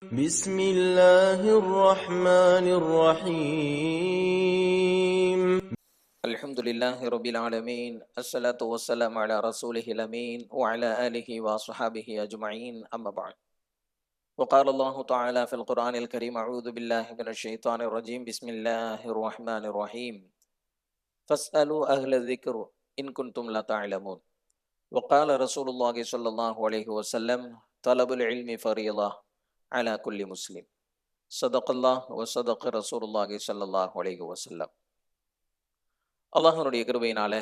بسم الله الرحمن الرحيم الحمد لله رب العالمين الصلاة والسلام على رسوله الأمين وعلى آله وصحابه أجمعين أما بعد وقال الله تعالى في القرآن الكريم أعوذ بالله من الشيطان الرجيم بسم الله الرحمن الرحيم فاسألوا أهل الذكر إن كنتم لا تعلمون وقال رسول الله صلى الله عليه وسلم طلب العلم فريضة على كل مسلم صدق الله وصدق رسول الله صلى الله عليه وسلم. அல்லாஹ்வுடைய கிருபையினால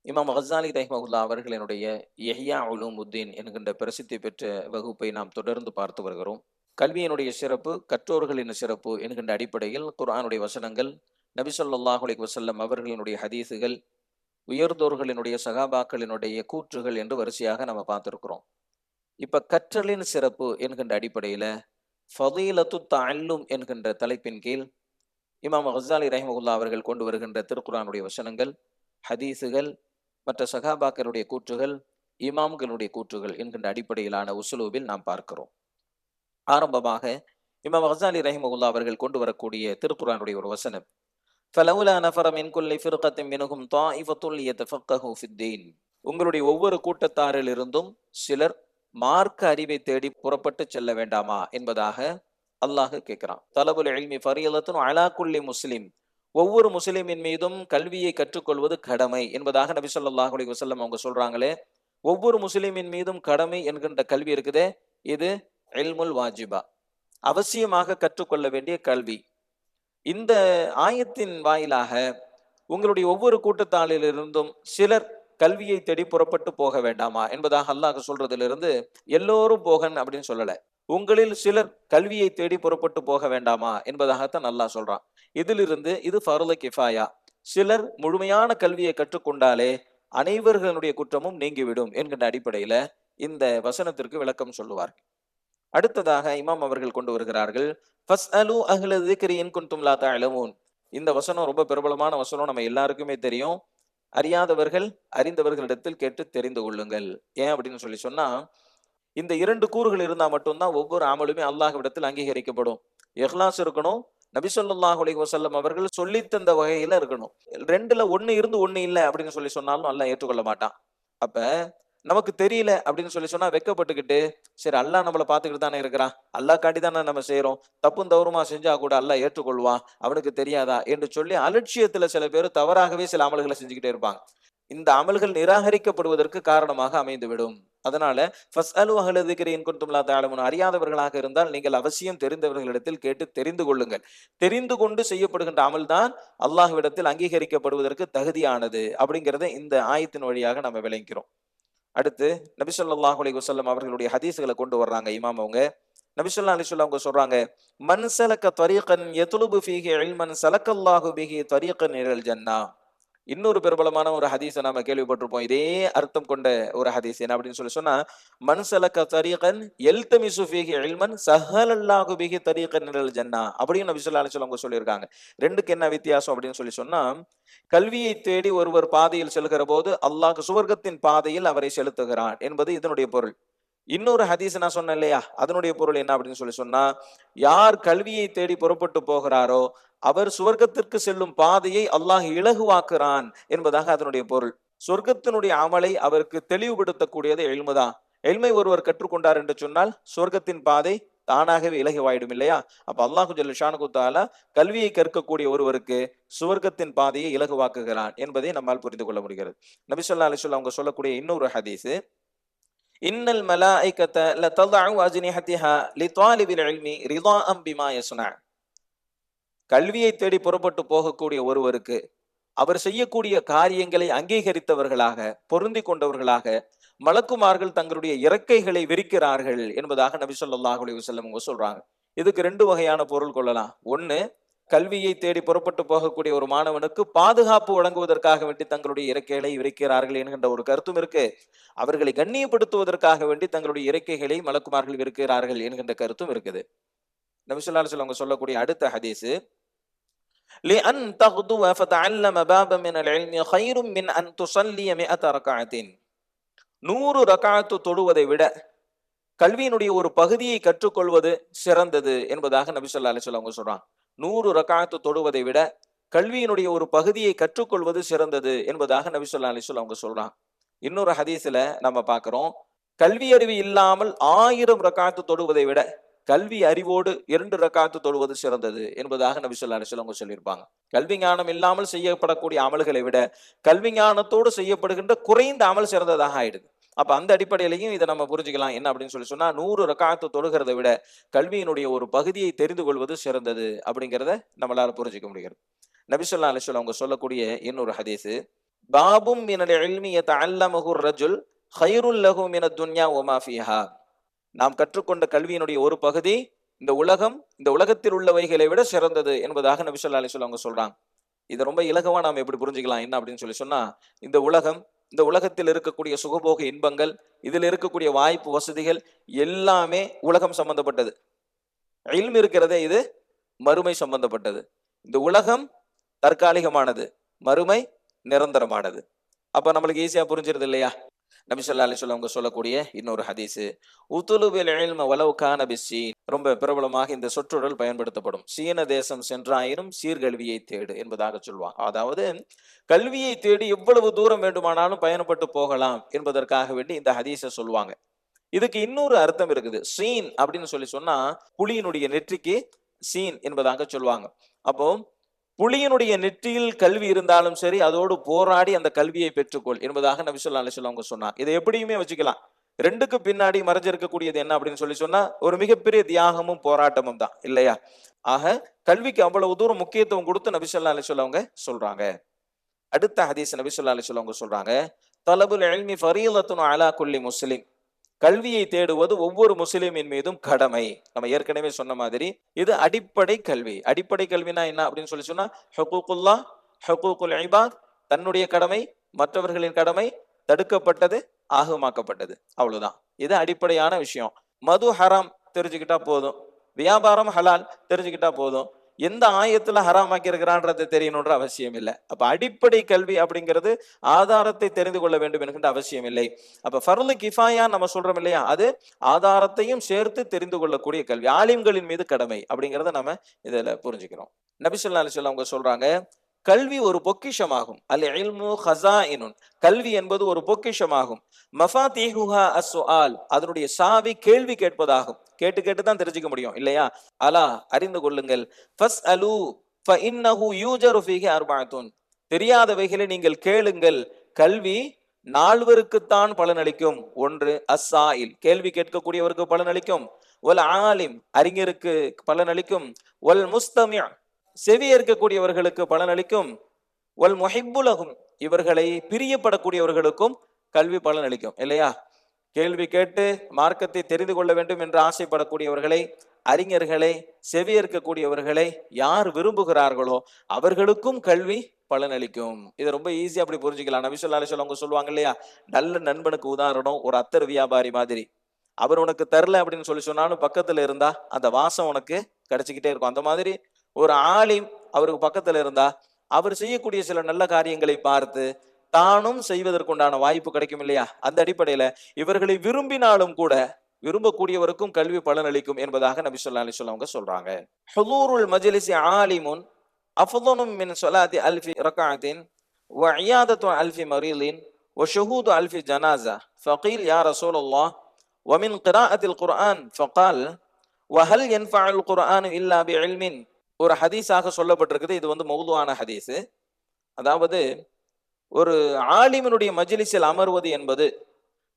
இமாம் கஸாலி ரஹ்மத்துல்லாஹி அவர்களினுடைய இஹ்யா உலூமுத்தீன் என்கின்ற பிரசித்தி பெற்ற வகுப்பை நாம் தொடர்ந்து பார்த்து வருகிறோம். கல்வியினுடைய சிறப்பு, கற்றோர்களின் சிறப்பு என்கின்ற அடிப்படையில் குர்ஆனுடைய வசனங்கள், நபி ஸல்லல்லாஹு அலைஹி வஸல்லம் அவர்களினுடைய ஹதீஸுகள், உயர்ந்தோர்களினுடைய சகாபாக்களினுடைய கூற்றுகள் என்று வரிசையாக நம்ம பார்த்துருக்கிறோம். இப்ப கற்றலின் சிறப்பு என்கின்ற அடிப்படையில ஃபதீலத்து தஅல்லும் என்கின்ற தலைப்பின் கீழ் இமாம் கஸாலி ரஹ்மத்துல்லாஹி அவர்கள் கொண்டு வருகின்ற திருக்குர்ஆனுடைய வசனங்கள், ஹதீஸுகள், மற்ற சகாபாக்களுடைய கூற்றுகள், இமாம்களுடைய கூற்றுகள் என்கின்ற அடிப்படையிலான உஸ்லூபில் நாம் பார்க்கிறோம். ஆரம்பமாக இமாம் கஸாலி ரஹ்மத்துல்லாஹி அவர்கள் கொண்டு வரக்கூடிய திருக்குர்ஆனுடைய ஒரு வசனம், ஃபலௌலா நஃபர மின் குல்லி ஃபிர்கத்தின் மின்ஹும் தாயிஃபத்துல் யதஃபக்கஹு ஃபித்தீன். உங்களுடைய ஒவ்வொரு கூட்டத்தாரிலிருந்தும் சிலர் மார்க்க அறிவை தேடி புறப்பட்டு செல்ல வேண்டாமா என்பதாக அல்லாஹ் கேட்கிறான். தலபுல் இல்மி ஃபரீலத்துன் அலா குல்லி முஸ்லிம். ஒவ்வொரு முஸ்லிமின் மீதும் கல்வியை கற்றுக்கொள்வது கடமை என்பதாக நபி ஸல்லல்லாஹு அலைஹி வஸல்லம் அவங்க சொல்றாங்களே. ஒவ்வொரு முஸ்லிமின் மீதும் கடமை என்கின்ற கல்வி இருக்குதே, இது இல்முல் வாஜிபா, அவசியமாக கற்றுக்கொள்ள வேண்டிய கல்வி. இந்த ஆயத்தின் வாயிலாக உங்களுடைய ஒவ்வொரு கூட்டத்தாளிலிருந்தும் சிலர் கல்வியை தேடி புறப்பட்டு போக வேண்டாமா என்பதாக அல்லாஹ் சொல்றதிலிருந்து எல்லோரும் போகன் அப்படின்னு சொல்லல, உங்களில் சிலர் கல்வியை தேடி புறப்பட்டு போக வேண்டாமா என்பதாகத்தான் அல்லாஹ் சொல்றான். இதிலிருந்து இது ஃபர்து கிஃபாயா, சிலர் முழுமையான கல்வியை கற்றுக்கொண்டாலே அனைவர்களுடைய குற்றமும் நீங்கிவிடும் என்கின்ற அடிப்படையில இந்த வசனத்திற்கு விளக்கம் சொல்லுவார். அடுத்ததாக இமாம் அவர்கள் கொண்டு வருகிறார்கள், ஃபஸ்அலு அஹ்ல ஸிக்ரி இன் குன்தும் லா தஅலமூன். இந்த வசனம் ரொம்ப பிரபலமான வசனம், நம்ம எல்லாருக்குமே தெரியும். அறியாதவர்கள் அறிந்தவர்களிடத்தில் கேட்டு தெரிந்து கொள்ளுங்கள். ஏன் அப்படின்னு சொன்னா, இந்த இரண்டு கூறுகள் இருந்தா மட்டும்தான் ஒவ்வொரு அமலுமே அல்லாஹ்விடத்தில் அங்கீகரிக்கப்படும். இஹ்லாஸ் இருக்கணும், நபி ஸல்லல்லாஹு அலைஹி வஸல்லம் அவர்கள் சொல்லித்தந்த வகையில இருக்கணும். ரெண்டுல ஒண்ணு இருந்து ஒண்ணு இல்லை அப்படின்னு சொன்னாலும் அல்லாஹ் ஏற்றுக்கொள்ள மாட்டான். அப்ப நமக்கு தெரியல அப்படின்னு சொன்னா வெட்கப்பட்டுக்கிட்டு, சரி அல்லாஹ் நம்மளை பார்த்துக்கிட்டு தானே இருக்கிறான், அல்லாஹ் காட்டி தானே நம்ம செய்யறோம், தப்பும் தவறுமா செஞ்சா கூட அல்லாஹ் ஏற்றுக்கொள்வான், அவனுக்கு தெரியாதா என்று சொல்லி அலட்சியத்துல சில பேர் தவறாகவே சில அமல்களை செஞ்சுக்கிட்டே இருப்பாங்க. இந்த அமல்கள் நிராகரிக்கப்படுவதற்கு காரணமாக அமைந்துவிடும். அதனால ஃபஸ்அலு அஹ்ல ஸிக்ரி இன் குன்தும் லா தஅலமூன், அறியாதவர்களாக இருந்தால் நீங்கள் அவசியம் தெரிந்தவர்களிடத்தில் கேட்டு தெரிந்து கொள்ளுங்கள். தெரிந்து கொண்டு செய்யப்படுகின்ற அமல் தான் அல்லாஹ்விடத்தில் அங்கீகரிக்கப்படுவதற்கு தகுதியானது அப்படிங்கிறத இந்த ஆயத்தின் வழியாக நம்ம விளங்கிறோம். அடுத்து நபி ஸல்லல்லாஹு அலைஹி வஸல்லம் அவர்களுடைய ஹதீஸ்களை கொண்டு வர்றாங்க இமாம் அவங்க. நபி ஸல்லல்லாஹு அலைஹி வஸல்லம் அவங்க சொல்றாங்க, மன் சலக தரீகன் யத்லுபு ஃபீஹி இல்மன் சலக்கல்லாஹு பிஹி தரீகன் இலல் ஜன்னா. இன்னொரு பிரபலமான ஒரு ஹதீஸை நாம கேள்விப்பட்டிருப்போம், இதே அர்த்தம் கொண்ட ஒரு ஹதீஸ். என்ன அப்படின்னு சொன்னா, மன் சலக தரீகன் யல்தமிசு ஃபீஹி இல்மன் சஹலல்லாஹு பிஹி தரீகன் இலல் ஜன்னா அப்படின்னு நபி ஸல்லல்லாஹு அலைஹி வஸல்லம் அவங்க சொல்லியிருக்காங்க. ரெண்டுக்கு என்ன வித்தியாசம் அப்படின்னு சொன்னா, கல்வியை தேடி ஒருவர் பாதையில் செல்கிற போது அல்லாஹ் சுவர்க்கத்தின் பாதையில் அவரை செலுத்துகிறான் என்பது இதனுடைய பொருள். இன்னொரு ஹதீஸ் நான் சொன்னேன் இல்லையா, அதனுடைய பொருள் என்ன அப்படின்னு சொன்னா, யார் கல்வியை தேடி புறப்பட்டு போகிறாரோ அவர் சுவர்க்கத்திற்கு செல்லும் பாதையை அல்லாஹ் இலகுவாக்குறான் என்பதாக அதனுடைய பொருள். சொர்க்கத்தினுடைய அமலை அவருக்கு தெளிவுபடுத்தக்கூடியது இல்முதான். இல்மை ஒருவர் கற்றுக்கொண்டார் என்று சொன்னால் சொர்க்கத்தின் பாதை தானாகவே இலகுவாயிடும் இல்லையா. அப்ப அல்லாஹு ஜல்ல ஷானஹு தஆலா கல்வியை கற்கக்கூடிய ஒருவருக்கு சுவர்க்கத்தின் பாதையை இலகுவாக்குகிறான் என்பதை நம்மால் புரிந்து கொள்ள முடிகிறது. நபி ஸல்லல்லாஹு அலைஹி வஸல்லம் அவங்க சொல்லக்கூடிய இன்னொரு ஹதீஸ், இன்னல் மலாயிகத லததஉ அஜ்னிஹதிஹா லிதாலிபில் இல்மி ரிதாஅம் பிமா யஸ்னா. கல்வியை தேடி புறப்பட்டு போகக்கூடிய ஒருவருக்கு அவர் செய்யக்கூடிய காரியங்களை அங்கீகரித்தவர்களாக, பொருந்தி கொண்டவர்களாக மலக்குமார்கள் தங்களுடைய இறக்கைகளை விரிக்கிறார்கள் என்பதாக நபி ஸல்லல்லாஹு அலைஹி வஸல்லம் அவங்க சொல்றாங்க. இதுக்கு ரெண்டு வகையான பொருள் கொள்ளலாம். ஒண்ணு, கல்வியை தேடி புறப்பட்டு போகக்கூடிய ஒரு மாணவனுக்கு பாதுகாப்பு வழங்குவதற்காக வேண்டி தங்களுடைய இறக்கைகளை விரிக்கிறார்கள் என்கின்ற ஒரு கருத்தும் இருக்கு. அவர்களை கண்ணியப்படுத்துவதற்காக வேண்டி தங்களுடைய இறக்கைகளை மலக்குமார்கள் விரிக்கிறார்கள் என்கின்ற கருத்தும் இருக்குது. நபி ஸல்லல்லாஹு அலைஹி வஸல்லம் அவங்க சொல்லக்கூடிய அடுத்த ஹதீஸ், لأن تغدو فتعلم بابا من العلم خير من أن تصلي 100 ركعة. 100 ரக்காத்து தொழுவதை விட கல்வியினுடைய ஒரு பகுதியை கற்றுக்கொள்வது சிறந்தது என்பதாக நபி ஸல்லல்லாஹு அலைஹி வஸல்லம் அவங்க சொல்றாங்க. 100 ரக்காத்து தொழுவதை விட கல்வியினுடைய ஒரு பகுதியை கற்றுக்கொள்வது சிறந்தது என்பதாக நபி ஸல்லல்லாஹு அலைஹி வஸல்லம் அவங்க சொல்றாங்க. இன்னொரு ஹதீஸ்ல நம்ம பார்க்கிறோம், கல்வி அறிவு இல்லாமல் 1000 ரக்காத்து தொழுவதை விட கல்வி அறிவோடு 2 ரக்காத்து தொழுவது சிறந்தது என்பதாக நபி ஸல்லல்லாஹு அலைஹி வஸல்லம் அவங்க சொல்லியிருப்பாங்க. கல்வி ஞானம் இல்லாமல் செய்யப்படக்கூடிய அமல்களை விட கல்வி ஞானத்தோடு செய்யப்படுகின்ற குறைந்த அமல் சிறந்ததாக ஆயிடுது. அப்ப அந்த அடிப்படையிலையும் இதை நம்ம புரிஞ்சுக்கலாம். என்ன அப்படின்னு சொன்னா 100 ரக்காத்து தொழுகிறதை விட கல்வியினுடைய ஒரு பகுதியை தெரிந்து கொள்வது சிறந்தது அப்படிங்கிறத நம்மளால புரிஞ்சுக்க முடிகிறது. நபி ஸல்லல்லாஹு அலைஹி வஸல்லம் அவங்க சொல்லக்கூடிய இன்னொரு ஹதீஸ், பாபும் மினல் இல்மி யதஅல்லமஹு ரஜுல் கைருல் லஹு மினத் துன்யா வமா ஃபீஹா. நாம் கற்றுக்கொண்ட கல்வியினுடைய ஒரு பகுதி இந்த உலகத்தில் உள்ளவைகளை விட சிறந்தது என்பதாக நபி ஸல்லல்லாஹு அலைஹி வஸல்லம் அவங்க சொல்றாங்க. இதை ரொம்ப இலகுவா நாம் எப்படி புரிஞ்சுக்கலாம் என்ன அப்படின்னு சொன்னா, இந்த உலகத்தில் இருக்கக்கூடிய சுகபோக இன்பங்கள், இதில் இருக்கக்கூடிய வாய்ப்பு வசதிகள் எல்லாமே உலகம் சம்பந்தப்பட்டது. இல்ம் இருக்கிறதே இது மறுமை சம்பந்தப்பட்டது. இந்த உலகம் தற்காலிகமானது, மறுமை நிரந்தரமானது. அப்ப நம்மளுக்கு ஈஸியா புரிஞ்சிருது இல்லையா? நபி ஸல்லல்லாஹு அலைஹி வஸல்லம் அவங்க சொல்லக்கூடிய இன்னொரு ஹதீஸ், உதுலுபில் இல்ம வலவ் கான பிஸ்ஸீன். ரொம்ப பிரபலமாக இந்த சொற்றொடர் பயன்படுத்தப்படும். சீன தேசம் சென்றாயினும் சீர்கல்வியை தேடு என்பதாக சொல்வாங்க. அதாவது கல்வியை தேடி எவ்வளவு தூரம் வேண்டுமானாலும் பயணப்பட்டு போகலாம் என்பதற்காக வேண்டி இந்த ஹதீஸை சொல்லுவாங்க. இதுக்கு இன்னொரு அர்த்தம் இருக்குது. சீன் அப்படின்னு சொன்னா புலியினுடைய நெற்றிக்கு சீன் என்பதாக சொல்லுவாங்க. அப்போ புலியினுடைய நெற்றியில் கல்வி இருந்தாலும் சரி, அதோடு போராடி அந்த கல்வியை பெற்றுக்கொள் என்பதாக நபி ஸல்லல்லாஹு அலைஹி வஸல்லம் அவங்க சொன்னாங்க. இதை எப்படியுமே வச்சுக்கலாம். ரெண்டுக்கு பின்னாடி மறைஞ்சிருக்கக்கூடியது என்ன அப்படின்னு சொன்னா ஒரு மிகப்பெரிய தியாகமும் போராட்டமும் தான் இல்லையா? ஆக கல்விக்கு அவ்வளவு தூரம் முக்கியத்துவம் கொடுத்து நபி ஸல்லல்லாஹு அலைஹி வஸல்லம் அவங்க சொல்றாங்க. அடுத்த ஹதீஸ் நபி ஸல்லல்லாஹு அலைஹி வஸல்லம் அவங்க சொல்றாங்க, தலபுல் இல்மி ஃபரீலத்துன் அலா குல்லி முஸ்லிம். கல்வியை தேடுவது ஒவ்வொரு முஸ்லிமின் மீதும் கடமை. நம்ம ஏற்கனவே சொன்ன மாதிரி இது அடிப்படை கல்வி. அடிப்படை கல்வினா என்ன அப்படின்னு சொன்னா ஹுகூகுல்லாஹ், ஹுகூகுல் இபாத், தன்னுடைய கடமை, மற்றவர்களின் கடமை, தடுக்கப்பட்டது, ஆகமாக்கப்பட்டது, அவ்வளவுதான். இது அடிப்படையான விஷயம். மது ஹராம் தெரிஞ்சுக்கிட்டா போதும், வியாபாரம் ஹலால் தெரிஞ்சுக்கிட்டா போதும், எந்த ஆயத்துல ஹராமாக்கி இருக்கிறான்றது தெரியணுன்ற அவசியம் இல்லை. அப்ப அடிப்படை கல்வி அப்படிங்கிறது ஆதாரத்தை தெரிந்து கொள்ள வேண்டும் என்கின்ற அவசியம் இல்லை. அப்ப ஃபர்லு கிஃபாயா நம்ம சொல்றோம் இல்லையா, அது ஆதாரத்தையும் சேர்த்து தெரிந்து கொள்ளக்கூடிய கல்வி, ஆலிம்களின் மீது கடமை அப்படிங்கிறத நம்ம இதுல புரிஞ்சுக்கிறோம். நபி ஸல்லல்லாஹு அலைஹி வஸல்லம் அவங்க சொல்றாங்க, கல்வி ஒரு பொக்கிஷமாகும். அல் இல்மு ஹஸாயினுன். கல்வி என்பது ஒரு பொக்கிஷமாகும். மஃபாத்திஹுஹா அஸ்ஸுஆல். அதனுடைய சாவி கேள்வி கேட்பதாகும். கேட்டு தான் தெரிஞ்சுக்க முடியும் இல்லையா? அலா அறிந்து கொள்ளுங்கள், ஃபஸ்அலு ஃபஇன்னஹு யூஜரு ஃபீஹி அர்பஅத்துன். தெரியாதவைகளை நீங்கள் கேளுங்கள், கல்வி நால்வருக்குத்தான் பலனளிக்கும். ஒன்று அஸ்ஸாயில், கேள்வி கேட்கக்கூடியவருக்கு பலனளிக்கும். வல் ஆலிம், அறிஞருக்கு பலனளிக்கும். வல் முஸ்தமி, செவி ஏற்கக்கூடியவர்களுக்கு பலனளிக்கும். வல் முஹிப்புலஹும், இவர்களை பிரியப்படக்கூடியவர்களுக்கும் கல்வி பலனளிக்கும் இல்லையா? கேள்வி கேட்டு மார்க்கத்தை தெரிந்து கொள்ள வேண்டும் என்று ஆசைப்படக்கூடியவர்களை, அறிஞர்களை, செவியேற்கக்கூடியவர்களை யார் விரும்புகிறார்களோ அவர்களுக்கும் கல்வி பலனளிக்கும். இதை ரொம்ப ஈஸியா அப்படி புரிஞ்சுக்கலாம். நபி ஸல்லல்லாஹு அலைஹி வஸல்லம் சொல்லுவாங்க இல்லையா, நல்ல நண்பனுக்கு உதாரணம் ஒரு அத்தர் வியாபாரி மாதிரி. அவர் உனக்கு தரல அப்படின்னு சொன்னாலும் பக்கத்துல இருந்தா அந்த வாசம் உனக்கு கிடைச்சிக்கிட்டே இருக்கும். அந்த மாதிரி ஒரு ஆலிம் அவருக்கு பக்கத்துல இருந்தா அவர் செய்யக்கூடிய சில நல்ல காரியங்களை பார்த்து தானும் செய்வதற்குண்டான வாய்ப்பு கிடைக்கும் இல்லையா? அந்த அடிப்படையில இவர்களை விரும்பினாலும் கூட விரும்பக்கூடியவருக்கும் கல்வி பலனளிக்கும் என்பதாக நபி ஸல்லல்லாஹு அலைஹி வஸல்லம் அவங்க சொல்றாங்க. ஹுதூருல் மஜ்லிஸி ஆலிமுன் அஃதலு மின் ஸலாத்தி அல்ஃபி ரக்அத்தின் வ இயாதத்து அல்ஃபி மரீலின் வ ஷுஹூது அல்ஃபி ஜனாஸா ஃபகீல் யா ரசூலல்லாஹ் வ மின் கிராஅத்தில் குர்ஆன் ஃபகால் வ ஹல் யன்ஃபஉல் குர்ஆன் இல்லா பிஇல்மின். ஒரு ஹதீஸாக சொல்லப்பட்டிருக்குது. இது மௌதுஆன ஹதீஸ். அதாவது ஒரு ஆலிமினுடைய மஜ்லிஸில் அமர்வது என்பது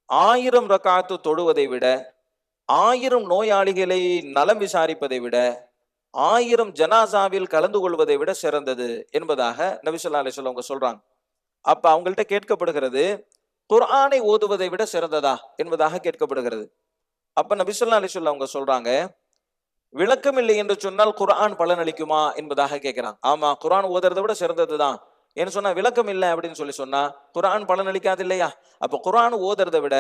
1000 ரக்காத்து தொழுவதை விட, 1000 நோயாளிகளை நலம் விசாரிப்பதை விட, 1000 ஜனாசாவில் கலந்து கொள்வதை விட சிறந்தது என்பதாக நபி ஸல்லல்லாஹு அலைஹி வஸல்லம் அவங்க சொல்றாங்க. அப்ப அவங்கள்ட்ட கேட்கப்படுகிறது, குர்ஆனை ஓதுவதை விட சிறந்ததா என்பதாக கேட்கப்படுகிறது. அப்ப நபி ஸல்லல்லாஹு அலைஹி வஸல்லம் அவங்க சொல்றாங்க, விளக்கம் இல்லை என்று சொன்னால் குர்ஆன் பலனளிக்குமா என்பதாக கேட்கிறாங்க. ஆமா, குர்ஆன் ஓதுறதை விட சிறந்ததுதான். ஏன்னு சொன்னா விளக்கம் இல்லை அப்படின்னு சொன்னா குர்ஆன் பலனளிக்காது இல்லையா? அப்ப குர்ஆன் ஓதுறதை விட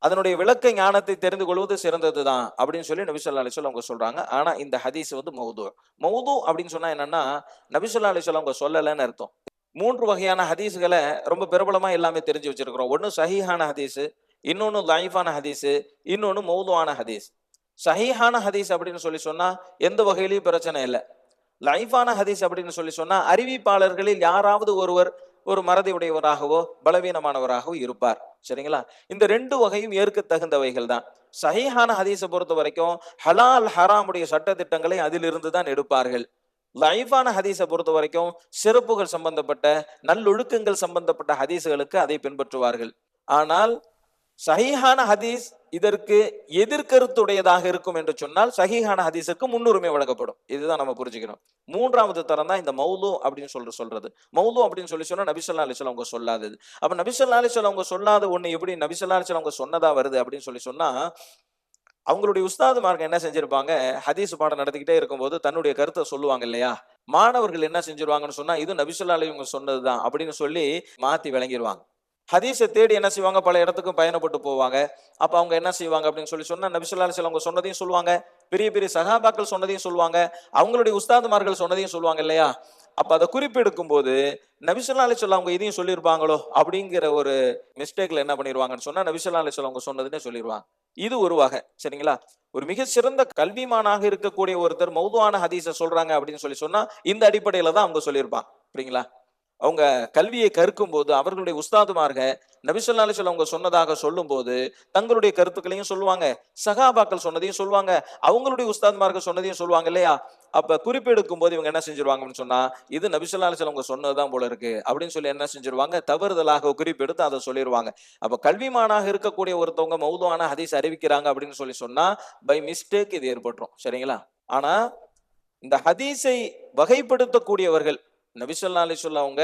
அதனுடைய விளக்க ஞானத்தை தெரிந்து கொள்வது சிறந்ததுதான் அப்படின்னு சொல்லி நபி ஸல்லல்லாஹு அலைஹி வஸல்லம் அவங்க சொல்றாங்க. ஆனா இந்த ஹதீஸ் மௌது அப்படின்னு சொன்னா என்னன்னா, நபி ஸல்லல்லாஹு அலைஹி வஸல்லம் அவங்க சொல்லலைன்னு அர்த்தம். 3 வகையான ஹதீஸ்களை ரொம்ப பிரபலமா எல்லாமே தெரிஞ்சு வச்சிருக்கிறோம். ஒன்னு சஹீஹான ஹதீஸ், இன்னொன்னு லைஃபான ஹதீஸ், இன்னொன்னு மௌதுவான ஹதீஸ். சஹீஹான ஹதீஸ் அப்படின்னு சொல்லி சொன்னா எந்த வகையிலையும் பிரச்சனை இல்லை. லைஃபான ஹதீஸ் அப்படின்னு சொல்லி சொன்னா அறிவிப்பாளர்களில் யாராவது ஒருவர் ஒரு மறதி உடையவராகவோ பலவீனமானவராகவோ இருப்பார். சரிங்களா? இந்த ரெண்டு வகையும் ஏற்க தகுந்தவைகள் தான். சஹீஹான ஹதீஸை பொறுத்த வரைக்கும் ஹலால் ஹராமுடைய சட்ட திட்டங்களை அதிலிருந்து தான் எடுப்பார்கள். லைஃபான ஹதீஸை பொறுத்த வரைக்கும் சிறப்புகள் சம்பந்தப்பட்ட நல்லொழுக்கங்கள் சம்பந்தப்பட்ட ஹதீஸ்களுக்கு அதை பின்பற்றுவார்கள். ஆனால் சஹீஹான ஹதீஸ் இதற்கு எதிர்கருத்துடையதாக இருக்கும் என்று சொன்னால் சஹீஹான ஹதீஸுக்கு முன்னுரிமை வழங்கப்படும். இதுதான் நம்ம புரிஞ்சுக்கணும். மூன்றாவது தரம் தான் இந்த மௌது அப்படின்னு சொல்றது. மௌது அப்படின்னு சொல்லி சொன்னா நபி ஸல்லல்லாஹு அலைஹி வஸல்லம் அவங்க சொல்லாதது. அப்ப நபி ஸல்லல்லாஹு அலைஹி வஸல்லம் அவங்க சொல்லாத ஒண்ணு எப்படி நபி ஸல்லல்லாஹு அலைஹி வஸல்லம் அவங்க சொன்னதா வருது அப்படின்னு சொல்லி சொன்னா, அவங்களுடைய உஸ்தாதுமார்கள் என்ன செஞ்சிருப்பாங்க, ஹதீஸ் பாடம் நடத்திக்கிட்டே இருக்கும்போது தன்னுடைய கருத்தை சொல்லுவாங்க இல்லையா, மாணவர்கள் என்ன செஞ்சிருவாங்கன்னு சொன்னா இது நபி ஸல்லல்லாஹு அலைஹி வஸல்லம் சொன்னதுதான் அப்படின்னு சொல்லி மாத்தி விளங்கிடுவாங்க. ஹதீஸை தேடி என்ன செய்வாங்க, பல இடத்துக்கும் பயணப்பட்டு போவாங்க. அப்ப அவங்க என்ன செய்வாங்க அப்படின்னு சொல்லி சொன்னா நபி ஸல்லல்லாஹு அலைஹி வஸல்லம் அவங்க சொன்னதையும் சொல்லுவாங்க, பெரிய பெரிய சஹாபாக்கள் சொன்னதையும் சொல்லுவாங்க, அவங்களுடைய உஸ்தாதுமார்கள் சொன்னதையும் சொல்லுவாங்க இல்லையா. அப்ப அதை குறிப்பெடுக்கும் போது நபி ஸல்லல்லாஹு அலைஹி வஸல்லம் அவங்க இதையும் சொல்லியிருப்பாங்களோ அப்படிங்கிற ஒரு மிஸ்டேக்ல என்ன பண்ணிடுவாங்கன்னு சொன்னா நபி ஸல்லல்லாஹு அலைஹி வஸல்லம் அவங்க சொன்னதுன்னே சொல்லிடுவாங்க. இது ஒரு வகை. சரிங்களா? ஒரு மிக சிறந்த கல்விமானாக இருக்கக்கூடிய ஒருத்தர் மௌதுவான ஹதீஸை சொல்றாங்க அப்படின்னு சொல்லி சொன்னா இந்த அடிப்படையில தான் அவங்க சொல்லியிருப்பாங்க. புரியுங்களா? அவங்க கல்வியை கற்கும் போது அவர்களுடைய உஸ்தாதுமார்கள் நபி ஸல்லல்லாஹு அலைஹி வஸல்லம் அவங்க சொன்னதாக சொல்லும் போது தங்களுடைய கருத்துக்களையும் சொல்லுவாங்க, சஹாபாக்கள் சொன்னதையும் சொல்லுவாங்க, அவங்களுடைய உஸ்தாதுமார்கள் சொன்னதையும் சொல்லுவாங்க இல்லையா. அப்ப குறிப்பெடுக்கும் போது இவங்க என்ன செஞ்சிருவாங்கன்னு சொன்னா இது நபி ஸல்லல்லாஹு அலைஹி வஸல்லம் அவங்க சொன்னதுதான் போல இருக்கு அப்படின்னு சொல்லி என்ன செஞ்சிருவாங்க, தவறுதலாக குறிப்பெடுத்து அதை சொல்லிடுவாங்க. அப்ப கல்விமானாக இருக்கக்கூடிய ஒருத்தவங்க மௌதுவான ஹதீஸ் அறிவிக்கிறாங்க அப்படின்னு சொல்லி சொன்னா பை மிஸ்டேக் இது ஏற்பட்டுரும். சரிங்களா? ஆனா இந்த ஹதீஸை வகைப்படுத்தக்கூடியவர்கள் நபி ஸல்லல்லாஹு அலைஹி வஸல்லம் அவங்க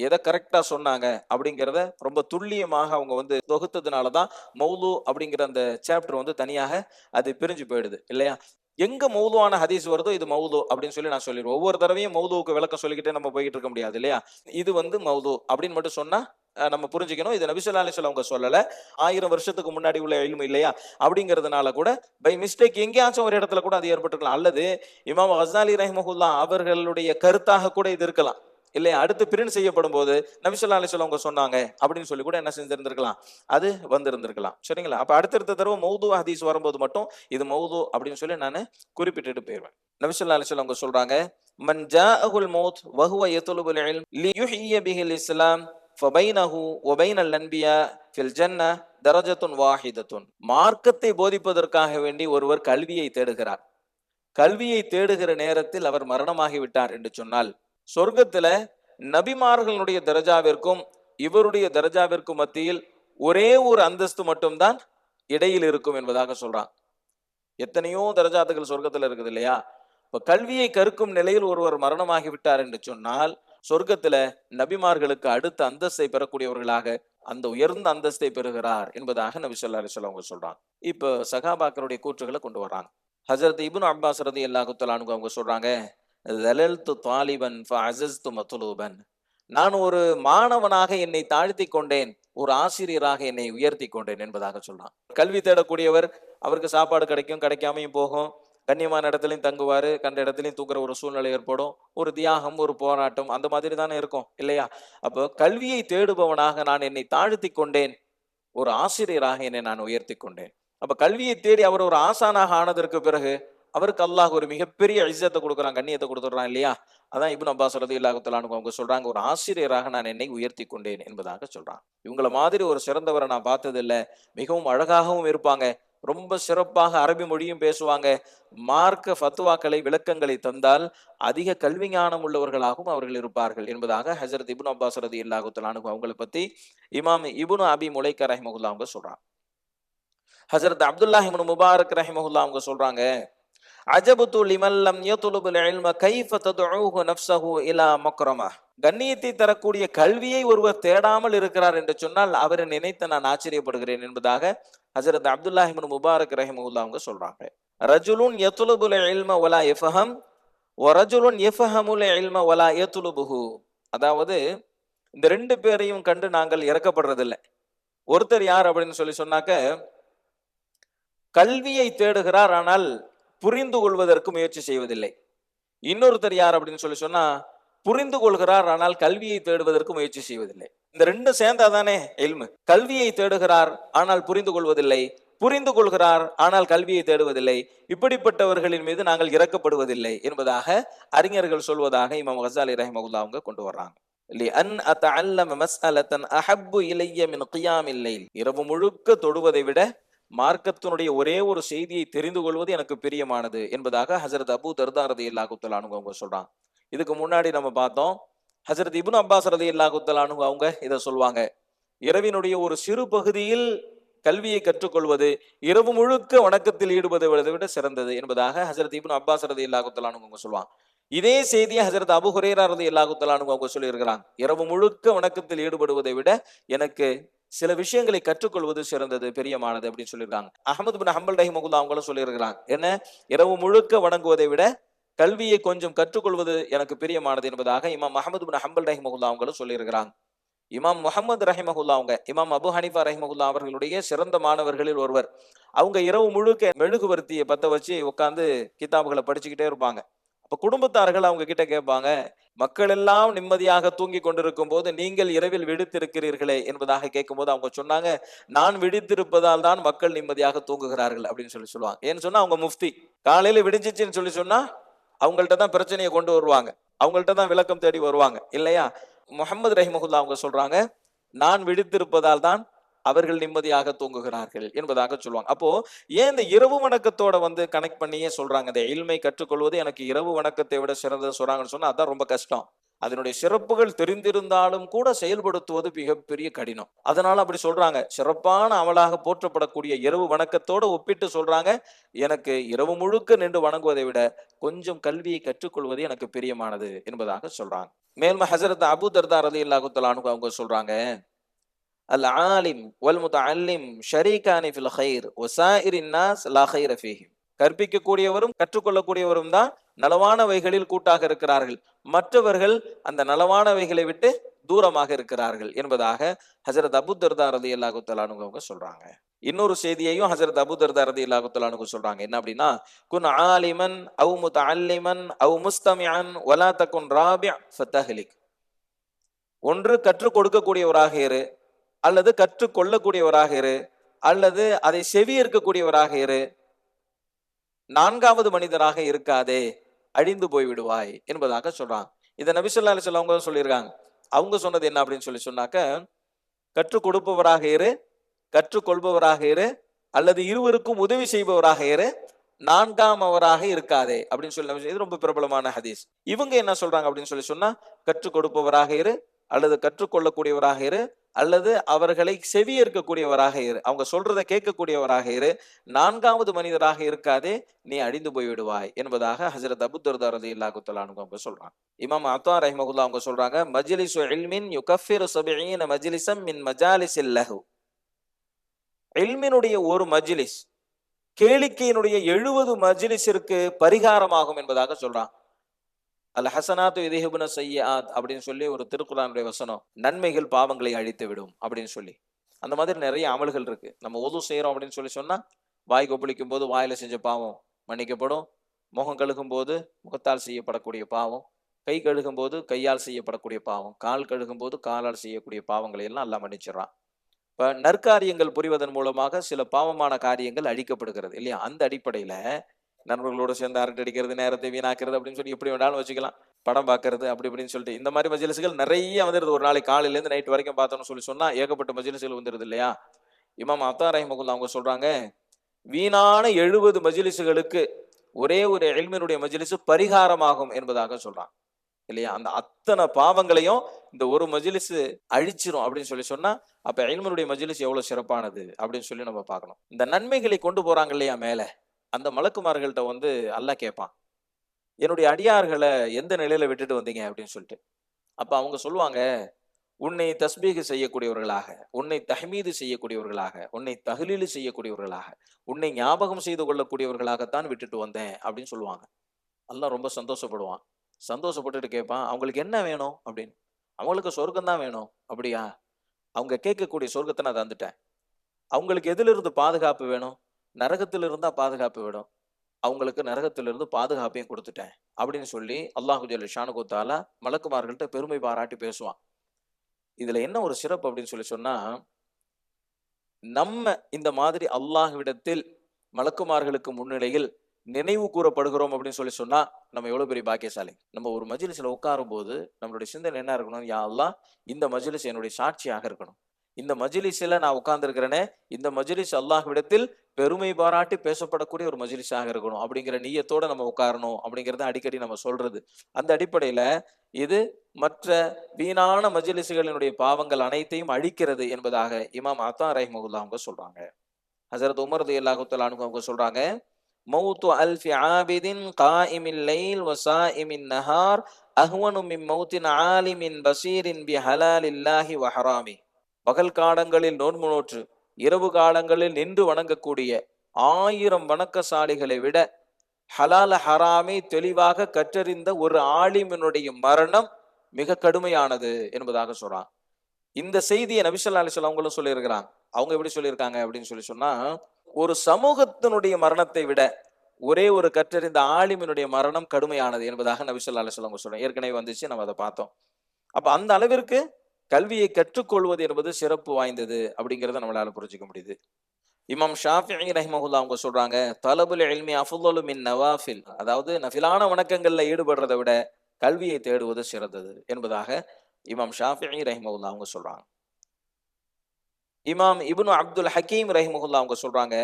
எதை கரெக்டா சொன்னாங்க அப்படிங்கிறத ரொம்ப துல்லியமாக அவங்க தொகுத்ததுனாலதான் மௌது அப்படிங்கிற அந்த சாப்டர் தனியாக அது பிரிஞ்சு போயிடுது இல்லையா. எங்க மௌதுவான ஹதீஸ் வருதோ இது மௌது அப்படின்னு சொல்லி நான் சொல்லிடுவேன். ஒவ்வொரு தடவையும் மௌதுவுக்கு விளக்கம் சொல்லிக்கிட்டே நம்ம போய்கிட்டு இருக்க முடியாது இல்லையா. இது மௌது அப்படின்னு மட்டும் சொன்னா நம்ம புரிஞ்சுக்கணும், இது நபி ஸல்லல்லாஹு அலைஹி வஸல்லம் அவங்க சொல்லல, 1000 வருஷத்துக்கு முன்னாடி உள்ள இல்மு இல்லையா. அப்படிங்கிறதுனால கூட பை மிஸ்டேக் எங்கேயாச்சும் ஒரு இடத்துல கூட அது ஏற்பட்டுக்கலாம். அல்லது இமாம் கஸாலி ரஹிமஹுல்லாஹ் அவர்களுடைய கருத்தாக கூட இது இருக்கலாம் இல்லையா. அடுத்து பிரிண்ட் செய்யப்படும் போது நபி ஸல்லல்லாஹு அலைஹி வஸல்லம் அவங்க சொன்னாங்க அப்படின்னு சொல்லி கூட என்ன செஞ்சிருந்திருக்கலாம், அது வந்திருந்திருக்கலாம். சரிங்களா? அப்ப அடுத்தடுத்த தடவை மௌது ஹதீஸ் வரும்போது மட்டும் இது மௌது அப்படின்னு சொல்லி நான் குறிப்பிட்டுட்டு போயிடுவேன். நபி ஸல்லல்லாஹு அலைஹி வஸல்லம் அவங்க சொல்றாங்க, மன் ஜாஅஹுல் மௌத் வஹுவ யத்லுபுல் இல்ம் லியுஹ்யிய பிஹில் இஸ்லாம் ஃபபைனஹு வபைனல் அன்பியா ஃபில் ஜன்னah தரஜத்துன் வாஹிதத்துன். மார்க்கத்தை போதிப்பதற்காக வேண்டி ஒருவர் கல்வியை தேடுகிறார். கல்வியை தேடுகிற நேரத்தில் அவர் மரணமாகி விட்டார் என்று சொன்னால் சொர்க்கத்துல நபிமார்களுடைய தரஜாவிற்கும் இவருடைய தரஜாவிற்கும் மத்தியில் ஒரே ஒரு அந்தஸ்து மட்டும்தான் இடையில் இருக்கும் என்பதாக சொல்றான். எத்தனையோ தரஜாத்துகள் சொர்க்கத்துல இருக்குது இல்லையா. இப்ப கல்வியை கற்கும் நிலையில் ஒருவர் மரணமாகி விட்டார் என்று சொன்னால் சொர்க்கத்துல நபிமார்களுக்கு அடுத்த அந்தஸ்தை பெறக்கூடியவர்களாக அந்த உயர்ந்த அந்தஸ்தை பெறுகிறார் என்பதாக நபி ஸல்லல்லாஹு அலைஹி வஸல்லம் அவங்க சொல்றாங்க. இப்ப சஹாபாக்களுடைய கூற்றுகளை கொண்டு வர்றாங்க. ஹஜ்ரத் இப்னு அப்பாஸ் ரலியல்லாஹு தஆலா அன்ஹு அவங்க சொல்றாங்க, ஸலல்து தாலிபன் ஃபஅஸஸ்து மத்லூபன். நான் ஒரு மாணவனாக என்னை தாழ்த்தி கொண்டேன், ஒரு ஆசிரியராக என்னை உயர்த்தி கொண்டேன் என்பதாக சொல்றான். கல்வி தேடக்கூடியவர் அவருக்கு சாப்பாடு கிடைக்கும், கிடைக்காமையும் போகும், கண்ணியமான இடத்துலையும் தங்குவாரு, கண்ட இடத்துலையும் தூக்குற ஒரு சூழ்நிலை ஏற்படும், ஒரு தியாகம், ஒரு போராட்டம் அந்த மாதிரி தானே இருக்கும் இல்லையா. அப்போ கல்வியை தேடுபவனாக நான் என்னை தாழ்த்தி கொண்டேன், ஒரு ஆசிரியராக என்னை நான் உயர்த்தி கொண்டேன். அப்ப கல்வியை தேடி அவர் ஒரு ஆசானாக ஆனதற்கு பிறகு அவருக்கு அல்லாஹ் ஒரு மிகப்பெரிய இஸ்ஸத்தை கொடுக்குறான், கண்ணியத்தை கொடுத்துடுறான் இல்லையா. அதான் இப்னு அப்பாஸ் ரலியல்லாஹு தஆலா அன்ஹு அவங்க சொல்றாங்க, ஒரு ஆசிரியராக நான் என்னை உயர்த்தி கொண்டேன் என்பதாக சொல்றான். இவங்கள மாதிரி ஒரு சிறந்தவரை நான் பார்த்தது இல்லை. மிகவும் அழகாகவும் இருப்பாங்க, ரொம்ப சிறப்பாக அரபி மொழியும் பேசுவாங்க, மார்க்க ஃபத்வாக்களை விளக்கங்களை தந்தால் அதிக கல்வி ஞானம் உள்ளவர்களாகவும் அவர்கள் இருப்பார்கள் என்பதாக ஹஜ்ரத் இப்னு அப்பாஸ் ரலியல்லாஹு தஆலா அன்ஹு அவங்களை பத்தி இமாம் இப்னு அபி முலைக்க ரஹிமஹுல்லாஹ் அவங்க சொல்றாங்க. ஹஜ்ரத் அப்துல்லாஹ் இப்னு முபாரக் ரஹிமஹுல்லாஹ் அவங்க சொல்றாங்க, அஜபுது லிமன் லம் யத்லுபுல் இல்ம கைஃப ததுஊஹு நஃப்ஸஹு இலா மக்ரமஹ். கண்ணியத்தை தரக்கூடிய கல்வியை ஒருவர் தேடாமல் இருக்கிறார் என்று சொன்னால் அவரை நினைத்து நான் ஆச்சரியப்படுகிறேன் என்பதாக ஹஜ்ரத் அப்துல்லாஹ் இப்னு முபாரக் ரஹிமஹுல்லாஹ் அவங்க சொல்றாங்க. ரஜுலுன் யத்லுபுல் இல்ம வலா யஃபஹம் வ ரஜுலுன் யஃபஹமுல் இல்ம வலா யத்லுபுஹு. அதாவது இந்த ரெண்டு பேரையும் கண்டு நாங்கள் இறக்கப்படுறதில்லை. ஒருத்தர் யார் அப்படின்னு சொல்லி சொன்னாக்க, கல்வியை தேடுகிறார் ஆனால் புரிந்து கொள்வதற்கு முயற்சி செய்வதில்லை. இன்னொருத்தர் யார் அப்படின்னு சொல்லி சொன்னா, புரிந்து கொள்கிறார் ஆனால் கல்வியை தேடுவதற்கு முயற்சி செய்வதில்லை. இந்த ரெண்டும் சேர்ந்தாதானே இல்மு. கல்வியை தேடுகிறார் ஆனால் புரிந்து கொள்வதில்லை, புரிந்து கொள்கிறார் ஆனால் கல்வியை தேடுவதில்லை. இப்படிப்பட்டவர்களின் மீது நாங்கள் இறக்கப்படுவதில்லை என்பதாக அறிஞர்கள் சொல்வதாக இமாம் கஸாலி ரஹிமஹுல்லாஹ் அவங்க கொண்டு வர்றாங்க. லிஅன் அத்தஅல்லம மஸ்அலத்தன் அஹப்பு இலைய மின் கியாமில் லைல். இரவு முழுக்க தொடுவதை விட மார்க்கத்தினுடைய ஒரே ஒரு செய்தியை தெரிந்து கொள்வது எனக்கு பிரியமானது என்பதாக ஹஜரத் அபூ தர்தா ரலியல்லாஹு தஆலா அன்ஹு அவங்க சொல்றாங்க. இதுக்கு முன்னாடி நம்ம பார்த்தோம், ஹஜரத் இப்னு அப்பாஸ் ரலியல்லாஹு தஆலா அன்ஹு அவங்க இதை சொல்வாங்க, இரவினுடைய ஒரு சிறு பகுதியில் கல்வியை கற்றுக்கொள்வது இரவு முழுக்க வணக்கத்தில் ஈடுபடுவதை விட சிறந்தது என்பதாக ஹஜரத் இப்னு அப்பாஸ் ரலியல்லாஹு தஆலா அன்ஹு அவங்க சொல்லுவாங்க. இதே செய்தியை ஹஜரத் அபூ ஹுரைரா ரலியல்லாஹு தஆலா அன்ஹு அவங்க சொல்லி இருக்கிறாங்க, இரவு முழுக்க வணக்கத்தில் ஈடுபடுவதை விட எனக்கு சில விஷயங்களை கற்றுக்கொள்வது சிறந்தது, பெரியமானது அப்படின்னு சொல்லியிருக்காங்க. அஹ்மத் பின் ஹம்பல் ரஹிமஹுல்லாஹ் அவங்களும் சொல்லியிருக்கிறாங்க, என்ன, இரவு முழுக்க வணங்குவதை விட கல்வியை கொஞ்சம் கற்றுக்கொள்வது எனக்கு பிரியமானது என்பதாக இமாம் அஹ்மத் பின் ஹம்பல் ரஹிமஹுல்லாஹ் அவங்களும் சொல்லியிருக்கிறாங்க. இமாம் முஹம்மது ரஹிமஹுல்லாஹ் அவங்க இமாம் அபு ஹனீஃபா ரஹிமஹுல்லாஹ் அவர்களுடைய சிறந்த மாணவர்களில் ஒருவர். அவங்க இரவு முழுக்க மெழுகுவர்த்தியை பத்த வச்சு உட்காந்து கிதாபுகளை படிச்சுக்கிட்டே இருப்பாங்க. அப்ப குடும்பத்தார்கள் அவங்க கிட்ட கேட்பாங்க, மக்கள் எல்லாம் நிம்மதியாக தூங்கி கொண்டிருக்கும் போது நீங்கள் இரவில் விழித்திருக்கிறீர்களே என்பதாக கேட்கும்போது அவங்க சொன்னாங்க, நான் விழித்திருப்பதால் தான் மக்கள் நிம்மதியாக தூங்குகிறார்கள் அப்படின்னு சொல்லுவாங்க. ஏன்னு சொன்னா அவங்க முஃப்தி. காலையில விடிஞ்சிச்சுன்னு சொன்னா அவங்கள்ட்ட தான் பிரச்சனையை கொண்டு வருவாங்க, அவங்கள்ட்ட தான் விளக்கம் தேடி வருவாங்க இல்லையா. முஹம்மது ரஹிமஹுல்லாஹ் அவங்க சொல்றாங்க, நான் விழித்திருப்பதால் தான் அவர்கள் நிம்மதியாக தூங்குகிறார்கள் என்பதாக சொல்லுவாங்க. அப்போ ஏன் இந்த இரவு வணக்கத்தோட கனெக்ட் பண்ணியே சொல்றாங்க, இந்த இல்மை கற்றுக்கொள்வது எனக்கு இரவு வணக்கத்தை விட சிறந்தது சொல்றாங்கன்னு சொன்னா அதான் ரொம்ப கஷ்டம். அதனுடைய சிறப்புகள் தெரிந்திருந்தாலும் கூட செயல்படுத்துவது மிகப்பெரிய கடினம். அதனால அப்படி சொல்றாங்க, சிறப்பான அமலாக போற்றப்படக்கூடிய இரவு வணக்கத்தோட ஒப்பிட்டு சொல்றாங்க, எனக்கு இரவு முழுக்க நின்று வணங்குவதை விட கொஞ்சம் கல்வியை கற்றுக்கொள்வது எனக்கு பிரியமானது என்பதாக சொல்றாங்க. மேலும் ஹஸரத் அபூ தர்தா ரலியல்லாஹு தஆலா அன்ஹு அவங்க சொல்றாங்க, அல் ஆலிம் வல் முத்தஅல்லிம் ஷரீகானி ஃபில் கைர் வஸாயிரின் நாஸ் லா கைர ஃபீஹிம். கற்பிக்கக்கூடியவரும் கற்றுக்கொள்ளக்கூடியவரும் தான் நலவானவைகளில் கூட்டாக இருக்கிறார்கள், மற்றவர்கள் அந்த நலவானவைகளை விட்டு தூரமாக இருக்கிறார்கள் என்பதாக ஹஸரத் அபூ தர்தா ரலியல்லாஹு தஆலா அன்ஹு அவங்க சொல்றாங்க. இன்னொரு செய்தியையும் ஹஸரத் அபூ தர்தா ரலியல்லாஹு தஆலா அன்ஹு சொல்றாங்க, என்ன அப்படின்னா, குன் ஆலிமன் அவ் முத்தஅல்லிமன் அவ் முஸ்தமிஅன் வலா தகுன் ராபி' ஃபதஹ்லிக். ஒன்று கற்றுக் கொடுக்கக்கூடியவராக இரு, அல்லது கற்றுக்கொள்ளக்கூடியவராக இரு, அல்லது அதை செவியேற்கக்கூடியவராக இரு, நான்காவது மனிதராக இருக்காதே, அழிந்து போய் விடுவாய் என்பதாக சொல்றாங்க. இதை நபி ஸல்லல்லாஹு அலைஹி வஸல்லம் அவங்க சொல்லியிருக்காங்க. அவங்க சொன்னது என்ன அப்படின்னு சொன்னாக்க, கற்றுக் கொடுப்பவராக இரு, கற்றுக்கொள்பவராக இரு, அல்லது இருவருக்கும் உதவி செய்பவராக இரு, நான்காம் அவராக இருக்காதே அப்படின்னு சொல்லி. இது ரொம்ப பிரபலமான ஹதீஸ். இவங்க என்ன சொல்றாங்க அப்படின்னு சொன்னா, கற்றுக் கொடுப்பவராக இரு, அல்லது கற்றுக்கொள்ளக்கூடியவராக இரு, அல்லது அவர்களை செவியேற்கக்கூடியவராக இரு, அவங்க சொல்றதை கேட்கக்கூடியவராக இரு, நான்காவது மனிதராக இருக்காதே, நீ அழிந்து போய் விடுவாய் என்பதாக ஹஸரத் அபூ தர்தா ரலியல்லாஹு தஆலா அன்ஹு அவங்க சொல்றாங்க. இமாம் அத்தா ரஹிமஹுல்லாஹ் அவங்க சொல்றாங்க, மஜ்லிஸு இல்மின் யுகஃபிரு 70 மஜ்லிஸம் மின் மஜாலிஸில் லஹு. இல்மினுடைய ஒரு மஜ்லிஸ் கேளிக்கையினுடைய 70 மஜ்லிஸிற்கு பரிகாரமாகும் என்பதாக சொல்றாங்க. அல் ஹசனாத்து யுத்ஹிபுன ஸய்யிஆத் அப்படின்னு சொல்லி ஒரு திருக்குர்ஆனுடைய வசனம், நன்மைகள் பாவங்களை அழித்து விடும் அப்படின்னு சொல்லி. அந்த மாதிரி நிறைய அமல்கள் இருக்கு. நம்ம ஒது செய்யறோம் அப்படின்னு சொன்னா, வாய் கொப்பளிக்கும் போது வாயில செஞ்ச பாவம் மன்னிக்கப்படும், முகம் கழுகும் போது முகத்தால் செய்யப்படக்கூடிய பாவம், கை கழுகும் போது கையால் செய்யப்படக்கூடிய பாவம், கால் கழுகும் போது காலால் செய்யக்கூடிய பாவங்களை எல்லாம் அல்லாஹ் மன்னிச்சிடறான். இப்ப நற்காரியங்கள் புரிவதன் மூலமாக சில பாவமான காரியங்கள் அழிக்கப்படுகிறது இல்லையா. அந்த அடிப்படையில நண்பர்களோட சேர்ந்து அரட்டை அடிக்கிறது, நேரத்தை வீணாக்குறது அப்படின்னு சொல்லி எப்படி வேணாலும் வச்சுக்கலாம், படம் பார்க்கறது அப்படி இப்படின்னு சொல்லிட்டு இந்த மாதிரி மஜ்லிஸ்கள் நிறைய வந்துருது. ஒரு நாளைக்கு காலையில இருந்து நைட் வரைக்கும் பார்த்தோம்னு சொன்னா ஏகப்பட்ட மஜ்லிஸ்கள் வந்துருது இல்லையா. இமாம் அத்தா ரஹிமஹுல்லாஹ் அவங்க சொல்றாங்க, வீணான 70 மஜ்லிஸ்களுக்கு ஒரே ஒரு இல்மினுடைய மஜ்லிஸ் பரிகாரமாகும் என்பதாக சொல்றாங்க இல்லையா. அந்த அத்தனை பாவங்களையும் இந்த ஒரு மஜ்லிஸ் அழிச்சிரும் அப்படின்னு சொன்னா, அப்ப இல்மினுடைய மஜ்லிஸ் எவ்வளவு சிறப்பானது அப்படின்னு சொல்லி நம்ம பார்க்கணும். இந்த நன்மைகளை கொண்டு போறாங்க இல்லையா மேல, அந்த மலக்குமார்கள்ட்ட அல்லாஹ் கேட்பான், என்னுடைய அடியார்களை எந்த நிலையில விட்டுட்டு வந்தீங்க அப்படின்னு சொல்லிட்டு. அப்ப அவங்க சொல்லுவாங்க, உன்னை தஸ்பீஹ் செய்யக்கூடியவர்களாக, உன்னை தஹ்மீது செய்யக்கூடியவர்களாக, உன்னை தஹ்லீல் செய்யக்கூடியவர்களாக, உன்னை ஞாபகம் செய்து கொள்ளக்கூடியவர்களாகத்தான் விட்டுட்டு வந்தேன் அப்படின்னு சொல்லுவாங்க. அல்லாஹ் ரொம்ப சந்தோஷப்படுவான். சந்தோஷப்பட்டுட்டு கேட்பான், அவங்களுக்கு என்ன வேணும் அப்படின்னு. அவங்களுக்கு சொர்க்கம் தான் வேணும். அப்படியா, அவங்க கேட்கக்கூடிய சொர்க்கத்தை நான் தந்துட்டேன். அவங்களுக்கு எதுல இருந்து பாதுகாப்பு வேணும், நரகத்தில் இருந்தா பாதுகாப்பு வேணும், அவங்களுக்கு நரகத்திலிருந்து பாதுகாப்பையும் கொடுத்துட்டேன் அப்படின்னு சொல்லி அல்லாஹு ஜல்ல ஷானுஹு தஆலா மலக்குமார்கள்ட்ட பெருமை பாராட்டி பேசுவான். இதுல என்ன ஒரு சிறப்பு அப்படின்னு சொல்லி சொன்னா, நம்ம இந்த மாதிரி அல்லாஹ்விடத்தில் மலக்குமார்களுக்கு முன்னிலையில் நினைவு கூறப்படுகிறோம் அப்படின்னு சொல்லி சொன்னா நம்ம எவ்வளவு பெரிய பாக்கியசாலி. நம்ம ஒரு மஜ்லிஸ்ல உட்காரும் போது நம்மளுடைய சிந்தனை என்ன இருக்கணும்? யா அல்லாஹ், இந்த மஜ்லிஸ் என்னுடைய சாட்சியாக இருக்கணும். இந்த மஜ்லிஸ்ல நான் உட்கார்ந்து இருக்கிறேனே, இந்த மஜ்லிஸ் அல்லாஹ்விடத்தில் பெருமை பாராட்டி பேசப்படக்கூடிய ஒரு மஜ்லிஸாக இருக்கணும் அப்படிங்கிற நியத்தோட நம்ம உட்காரணும் அப்படிங்கறத அடிக்கடி நம்ம சொல்றது. அந்த அடிப்படையில இது மற்ற வீணான மஜ்லிஸ்களினுடைய பாவங்கள் அனைத்தையும் அழிக்கிறது என்பதாக இமாம் அத்தா ரஹிமஹுல்லாஹ் அவங்க சொல்றாங்க. ஹஸரத் உமர் ரலியல்லாஹு தஆலா அன்ஹு அவங்க சொல்றாங்க, மௌத்து அல்ஃபி ஆபிதின் காயிமில் லைல் வ சாயிமின் நஹார் அஹ்வனு மின் மௌத்தின் ஆலிமின் பஸீரின் பி ஹலாலில்லாஹி வ ஹராமி. பகல் காலங்களில் நோன்பு நோற்று இரவு காலங்களில் நின்று வணங்கக்கூடிய 1000 வணக்கசாலிகளை விட ஹலால ஹராமை தெளிவாக கற்றறிந்த ஒரு ஆலிமினுடைய மரணம் மிக கடுமையானது என்பதாக சொல்றான். இந்த செய்தியை நபி ஸல்லல்லாஹு அலைஹி வஸல்லம் அவங்களும் சொல்லியிருக்கிறாங்க. அவங்க எப்படி சொல்லியிருக்காங்க அப்படின்னு சொல்லி சொன்னா, ஒரு சமூகத்தினுடைய மரணத்தை விட ஒரே ஒரு கற்றறிந்த ஆலிமினுடைய மரணம் கடுமையானது என்பதாக நபி ஸல்லல்லாஹு அலைஹி வஸல்லம் சொல்றாங்க. ஏற்கனவே வந்துச்சு, நம்ம அதை பார்த்தோம். அப்ப அந்த அளவிற்கு கல்வியை கற்றுக்கொள்வது என்பது சிறப்பு வாய்ந்தது அப்படிங்கிறத நம்மளால புரிஞ்சுக்க முடியுது. இமாம் ஷாஃபிஈ ரஹிமஹுல்லாஹ் அவங்க சொல்றாங்க, தலபுல் இல்மி அஃதலு மின் நவாஃபில், அதாவது நஃபிலான வணக்கங்கள்ல ஈடுபடுறதை விட கல்வியை தேடுவது சிறந்தது என்பதாக இமாம் ஷாஃபிஈ ரஹிமஹுல்லாஹ் அவங்க சொல்றாங்க. இமாம் இப்னு அப்துல் ஹக்கீம் ரஹிமஹுல்லாஹ் அவங்க சொல்றாங்க,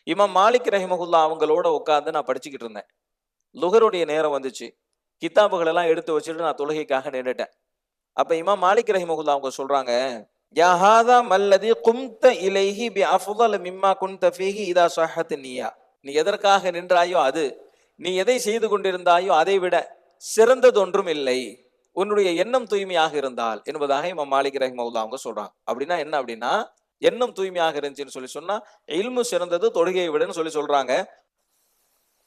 இமாம் மாலிக் ரஹிமஹுல்லாஹ் அவங்களோட உட்கார்ந்து நான் படிச்சுக்கிட்டு இருந்தேன். லுஹருடைய நேரம் வந்துச்சு. கிதாபுகள் எல்லாம் எடுத்து வச்சுட்டு நான் தொழுகைக்காக நின்றுட்டேன். அப்ப இமாம் மாலிக் ரஹிமஹுல்லாஹ் அவங்க சொல்றாங்க, யா ஹாதா மல்லதி கும்த இலைஹி பி அஃதல் மிம்மா குன்த ஃபீஹி இதா ஸஹஹத் நிய்யா. நீ எதற்காக நின்றாயோ அது, நீ எதை செய்து கொண்டிருந்தாயோ அதை விட சிறந்தது ஒன்றும் இல்லை உன்னுடைய எண்ணம் தூய்மையாக இருந்தால் என்பதாக இமாம் மாலிக் ரஹிமஹுல்லாஹ் அவங்க சொல்றாங்க. அப்படின்னா என்ன அப்படின்னா, எண்ணம் தூய்மையாக இருந்துச்சுன்னு சொல்லி சொன்னா இல்மு சிறந்தது தொழுகையை விடன்னு சொல்லி சொல்றாங்க.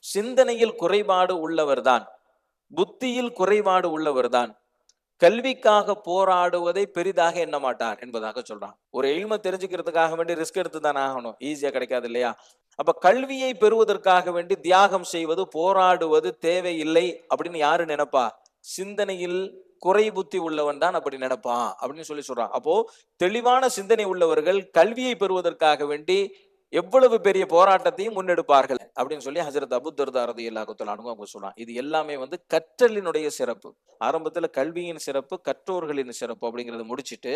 சிந்தனையில் குறைபாடு உள்ளவர் தான், புத்தியில் குறைபாடு உள்ளவர் தான் கல்விக்காக போராடுவதை பெரிதாக எண்ண மாட்டார் என்பதாக சொல்றான். ஒரு இல்ம தெரிஞ்சுக்கிறதுக்காக வேண்டி ரிஸ்க் எடுத்து தானே ஆகணும், ஈஸியா கிடைக்காது இல்லையா? அப்ப கல்வியை பெறுவதற்காக வேண்டி தியாகம் செய்வது, போராடுவது தேவையில்லை அப்படின்னு யாரு நினைப்பா? சிந்தனையில் குறை புத்தி உள்ளவன் தான் அப்படி நினைப்பான் அப்படின்னு சொல்லி சொல்றான். அப்போ தெளிவான சிந்தனை உள்ளவர்கள் கல்வியை பெறுவதற்காக வேண்டி எவ்வளவு பெரிய போராட்டத்தையும் முன்னெடுப்பார்கள் அப்படின்னு சொல்லி ஹஜரத் அபூ தர்தா ரலியல்லாஹு தஆலா அன்ஹு அவங்க சொல்றாங்க. இது எல்லாமே கற்றலினுடைய சிறப்பு. ஆரம்பத்துல கல்வியின் சிறப்பு, கற்றோர்களின் சிறப்பு அப்படிங்கறத முடிச்சிட்டு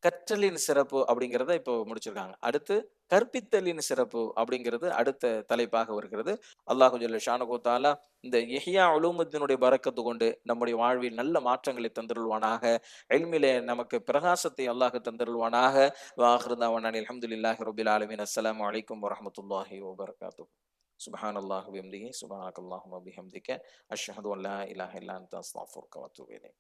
கற்றலின் சிறப்பு அப்படிங்கிறத இப்போ முடிச்சிருக்காங்க. அடுத்து கற்பித்தலின் சிறப்பு அப்படிங்கிறது அடுத்த தலைப்பாக வருகிறது. அல்லாஹு ஜல்ல ஷானஹு தஆலா இந்த இஹ்யா உலூமுத்தீனுடைய பரக்கத்து கொண்டு நம்முடைய வாழ்வில் நல்ல மாற்றங்களை தந்தருள்வானாக. இல்மிலே நமக்கு பிரகாசத்தை அல்லாஹ் தந்தருள்வானாக. வாஹிரு தஅவானா அல்ஹம்துலில்லாஹி ரப்பில் ஆலமீன். அஸ்ஸலாமு அலைக்கும் வரஹ்மத்துல்லாஹி வபரகாத்துஹு. சுப்ஹானல்லாஹி வபிஹம்திஹி சுப்ஹானக்கல்லாஹும்ம வபிஹம்திக அஷ்ஹது அன் லா இலாஹா இல்லா அன்த அஸ்தக்ஃபிருக வ அத்தூபு இலைக்.